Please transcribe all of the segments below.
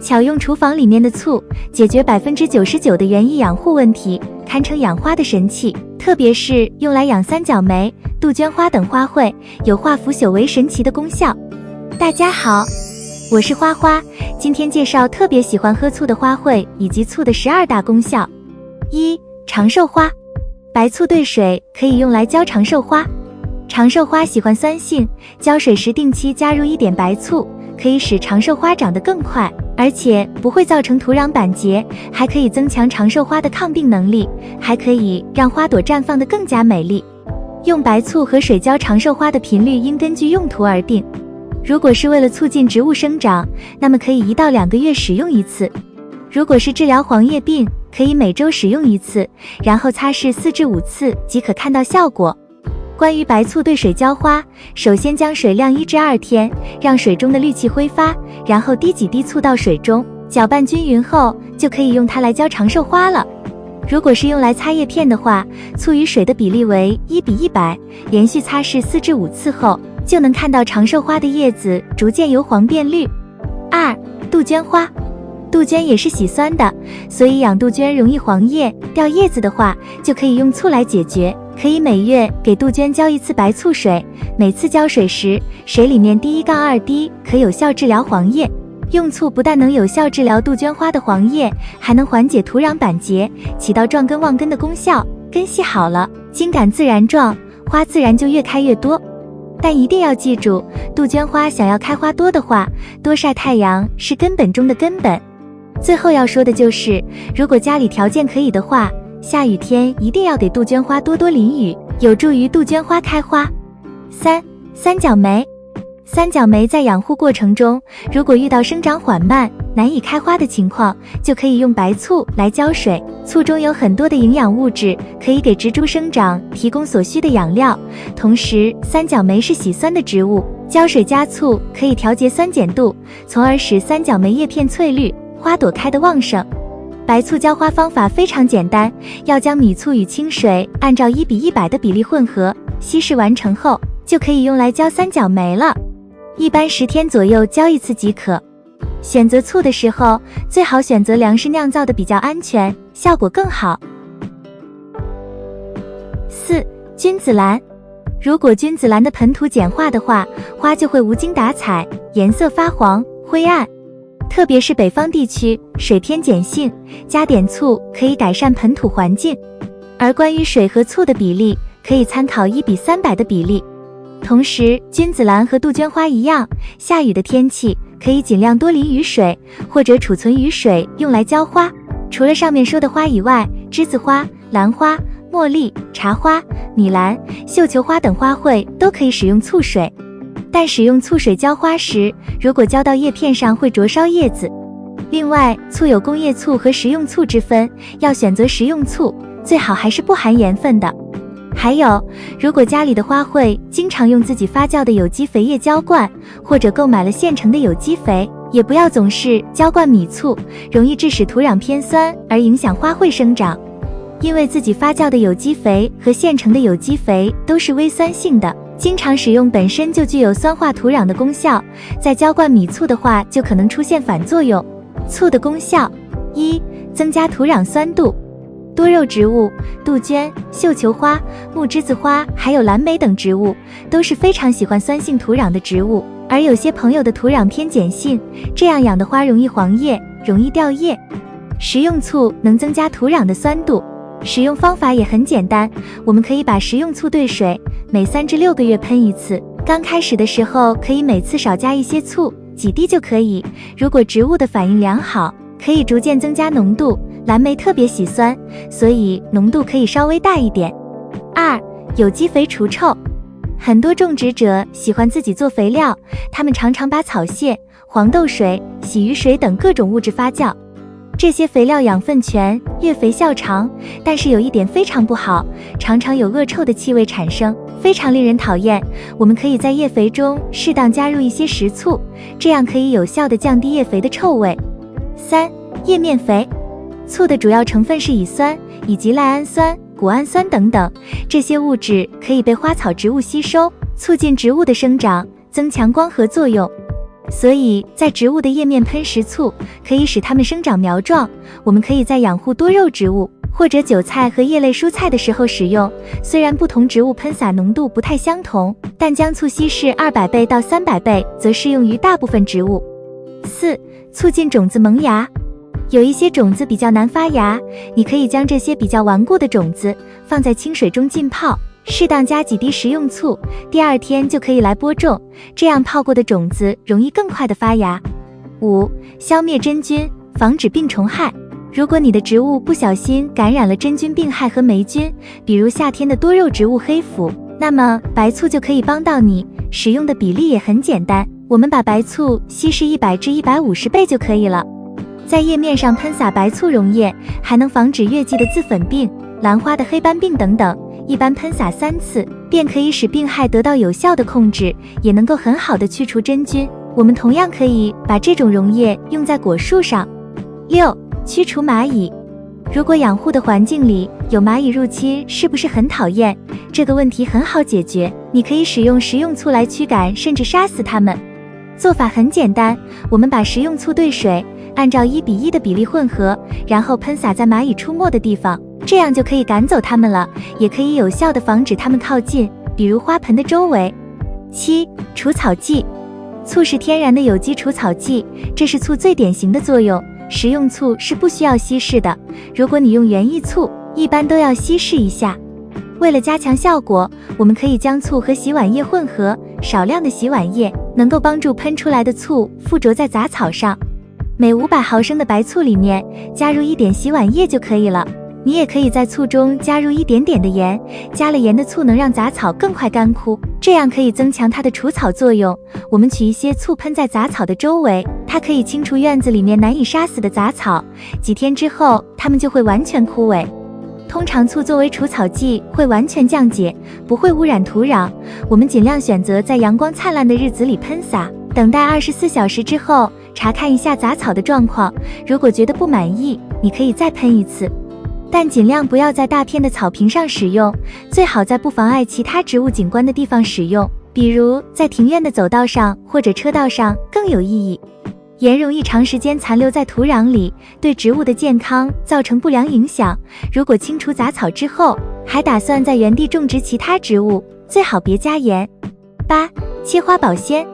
巧用厨房里面的醋，解决99%的园艺养护问题，堪称养花的神器。特别是用来养三角梅、杜鹃花等花卉，有化腐朽为神奇的功效。大家好，我是花花，今天介绍特别喜欢喝醋的花卉以及醋的12大功效。1. 长寿花。白醋兑水可以用来浇长寿花。长寿花喜欢酸性，浇水时定期加入一点白醋，可以使长寿花长得更快，而且不会造成土壤板结，还可以增强长寿花的抗病能力，还可以让花朵绽放得更加美丽。用白醋和水浇长寿花的频率应根据用途而定。如果是为了促进植物生长，那么可以1到2个月使用一次。如果是治疗黄叶病，可以每周使用一次，然后擦拭4至5次即可看到效果。关于白醋兑水浇花，首先将水晾1至2天，让水中的氯气挥发，然后滴几滴醋到水中，搅拌均匀后，就可以用它来浇长寿花了。如果是用来擦叶片的话，醋与水的比例为1:100，连续擦拭4至5次后，就能看到长寿花的叶子逐渐由黄变绿。2. 杜鹃花。杜鹃也是喜酸的，所以养杜鹃容易黄叶、掉叶子的话，就可以用醋来解决。可以每月给杜鹃浇1次白醋水，每次浇水时，水里面滴1-2滴，可有效治疗黄叶。用醋不但能有效治疗杜鹃花的黄叶，还能缓解土壤板结，起到壮根旺根的功效。根系好了，茎秆自然壮，花自然就越开越多。但一定要记住，杜鹃花想要开花多的话，多晒太阳是根本中的根本。最后要说的就是，如果家里条件可以的话，下雨天一定要给杜鹃花多多淋雨，有助于杜鹃花开花。3. 三角梅。三角梅在养护过程中，如果遇到生长缓慢、难以开花的情况，就可以用白醋来浇水。醋中有很多的营养物质，可以给植株生长提供所需的养料。同时，三角梅是喜酸的植物，浇水加醋可以调节酸碱度，从而使三角梅叶片翠绿，花朵开得旺盛。白醋浇花方法非常简单，要将米醋与清水按照1:100的比例混合，稀释完成后，就可以用来浇三角梅了。一般10天左右浇1次即可。选择醋的时候，最好选择粮食酿造的比较安全，效果更好。4. 君子兰。如果君子兰的盆土碱化的话，花就会无精打采，颜色发黄、灰暗。特别是北方地区，水偏碱性，加点醋可以改善盆土环境。而关于水和醋的比例，可以参考1:300的比例。同时，君子兰和杜鹃花一样，下雨的天气可以尽量多淋雨水，或者储存雨水用来浇花。除了上面说的花以外，栀子花、兰花、茉莉、茶花、米兰、绣球花等花卉都可以使用醋水。但使用醋水浇花时，如果浇到叶片上会灼烧叶子。另外，醋有工业醋和食用醋之分，要选择食用醋，最好还是不含盐分的。还有，如果家里的花卉经常用自己发酵的有机肥液浇灌，或者购买了现成的有机肥，也不要总是浇灌米醋，容易致使土壤偏酸而影响花卉生长。因为自己发酵的有机肥和现成的有机肥都是微酸性的，经常使用本身就具有酸化土壤的功效，在浇灌米醋的话就可能出现反作用。醋的功效： 1. 增加土壤酸度。多肉植物、杜鹃、绣球花、木栀子花还有蓝莓等植物都是非常喜欢酸性土壤的植物，而有些朋友的土壤偏碱性，这样养的花容易黄叶，容易掉叶。食用醋能增加土壤的酸度，使用方法也很简单，我们可以把食用醋兑水，每3至6个月喷1次。刚开始的时候可以每次少加一些醋，几滴就可以。如果植物的反应良好，可以逐渐增加浓度。蓝莓特别喜酸，所以浓度可以稍微大一点。2. 有机肥除臭。很多种植者喜欢自己做肥料，他们常常把草屑、黄豆水、洗鱼水等各种物质发酵。这些肥料养分全，越肥效长，但是有一点非常不好，常常有恶臭的气味产生，非常令人讨厌。我们可以在叶肥中适当加入一些食醋，这样可以有效地降低叶肥的臭味。3. 叶面肥。醋的主要成分是乙酸以及赖氨酸、谷氨酸等等，这些物质可以被花草植物吸收，促进植物的生长，增强光合作用。所以在植物的叶面喷食醋，可以使它们生长苗壮。我们可以在养护多肉植物或者韭菜和叶类蔬菜的时候使用。虽然不同植物喷洒浓度不太相同，但将醋稀释200倍到300倍则适用于大部分植物。4. 促进种子萌芽。有一些种子比较难发芽，你可以将这些比较顽固的种子放在清水中浸泡，适当加几滴食用醋，第2天就可以来播种，这样泡过的种子容易更快的发芽。5. 消灭真菌，防止病虫害。如果你的植物不小心感染了真菌病害和霉菌，比如夏天的多肉植物黑腐，那么白醋就可以帮到你。使用的比例也很简单，我们把白醋稀释100至150倍就可以了。在叶面上喷洒白醋溶液，还能防止月季的自粉病、兰花的黑斑病等等。一般喷洒3次，便可以使病害得到有效的控制，也能够很好的去除真菌。我们同样可以把这种溶液用在果树上。6. 驱除蚂蚁。如果养护的环境里有蚂蚁入侵，是不是很讨厌？这个问题很好解决，你可以使用食用醋来驱赶甚至杀死它们。做法很简单，我们把食用醋兑水，按照1:1的比例混合，然后喷洒在蚂蚁出没的地方，这样就可以赶走它们了，也可以有效地防止它们靠近，比如花盆的周围。7. 除草剂。醋是天然的有机除草剂，这是醋最典型的作用。食用醋是不需要稀释的，如果你用园艺醋，一般都要稀释一下。为了加强效果，我们可以将醋和洗碗液混合，少量的洗碗液能够帮助喷出来的醋附着在杂草上。每500毫升的白醋里面加入1点洗碗液就可以了。你也可以在醋中加入1点点的盐，加了盐的醋能让杂草更快干枯，这样可以增强它的除草作用。我们取一些醋喷在杂草的周围，它可以清除院子里面难以杀死的杂草，几天之后它们就会完全枯萎。通常醋作为除草剂会完全降解，不会污染土壤。我们尽量选择在阳光灿烂的日子里喷洒，等待24小时之后查看一下杂草的状况，如果觉得不满意，你可以再喷一次。但尽量不要在大片的草坪上使用，最好在不妨碍其他植物景观的地方使用，比如在庭院的走道上或者车道上更有意义。盐容易长时间残留在土壤里，对植物的健康造成不良影响。如果清除杂草之后，还打算在原地种植其他植物，最好别加盐。8. 切花保鲜。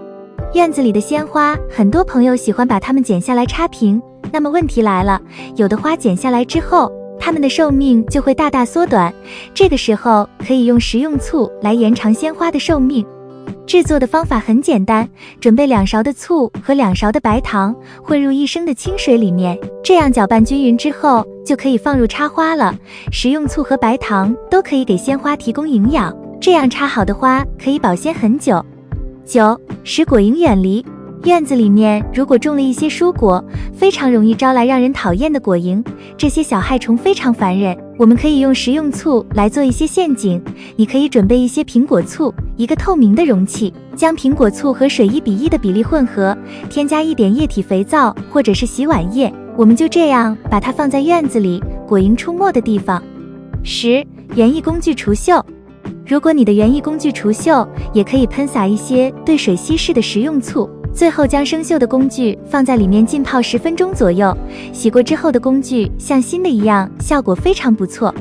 院子里的鲜花，很多朋友喜欢把它们剪下来插瓶，那么问题来了，有的花剪下来之后，它们的寿命就会大大缩短，这个时候可以用食用醋来延长鲜花的寿命。制作的方法很简单，准备2勺的醋和2勺的白糖，混入1升的清水里面，这样搅拌均匀之后就可以放入插花了。食用醋和白糖都可以给鲜花提供营养，这样插好的花可以保鲜很久。9. 使果蝇远离。院子里面如果种了一些蔬果，非常容易招来让人讨厌的果蝇，这些小害虫非常烦人。我们可以用食用醋来做一些陷阱，你可以准备一些苹果醋，一个透明的容器，将苹果醋和水1:1的比例混合，添加1点液体肥皂或者是洗碗液，我们就这样把它放在院子里果蝇出没的地方。10. 园艺工具除锈。如果你的园艺工具除锈，也可以喷洒一些对水稀释的食用醋，最后将生锈的工具放在里面浸泡10分钟左右，洗过之后的工具像新的一样，效果非常不错。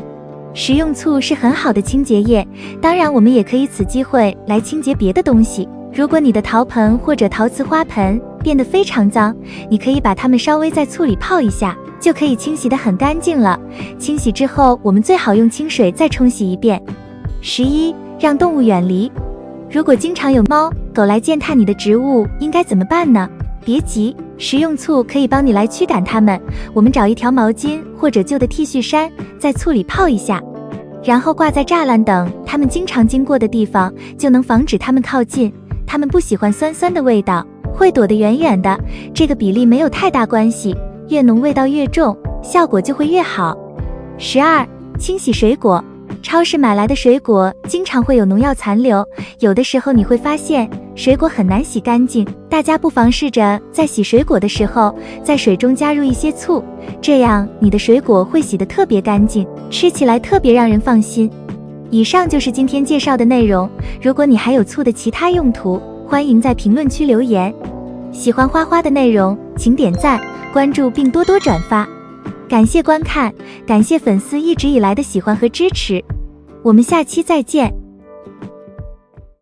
食用醋是很好的清洁液，当然我们也可以此机会来清洁别的东西。如果你的陶盆或者陶瓷花盆变得非常脏，你可以把它们稍微在醋里泡一下，就可以清洗得很干净了。清洗之后，我们最好用清水再冲洗一遍。11. 让动物远离。如果经常有猫狗来践踏你的植物，应该怎么办呢？别急，食用醋可以帮你来驱赶它们。我们找一条毛巾或者旧的 T 恤衫，在醋里泡一下，然后挂在栅栏等它们经常经过的地方，就能防止它们靠近。它们不喜欢酸酸的味道，会躲得远远的。这个比例没有太大关系，越浓味道越重，效果就会越好。12. 清洗水果。超市买来的水果经常会有农药残留，有的时候你会发现水果很难洗干净，大家不妨试着在洗水果的时候，在水中加入一些醋，这样你的水果会洗得特别干净，吃起来特别让人放心。以上就是今天介绍的内容，如果你还有醋的其他用途，欢迎在评论区留言。喜欢花花的内容，请点赞、关注并多多转发。感谢观看，感谢粉丝一直以来的喜欢和支持，我们下期再见。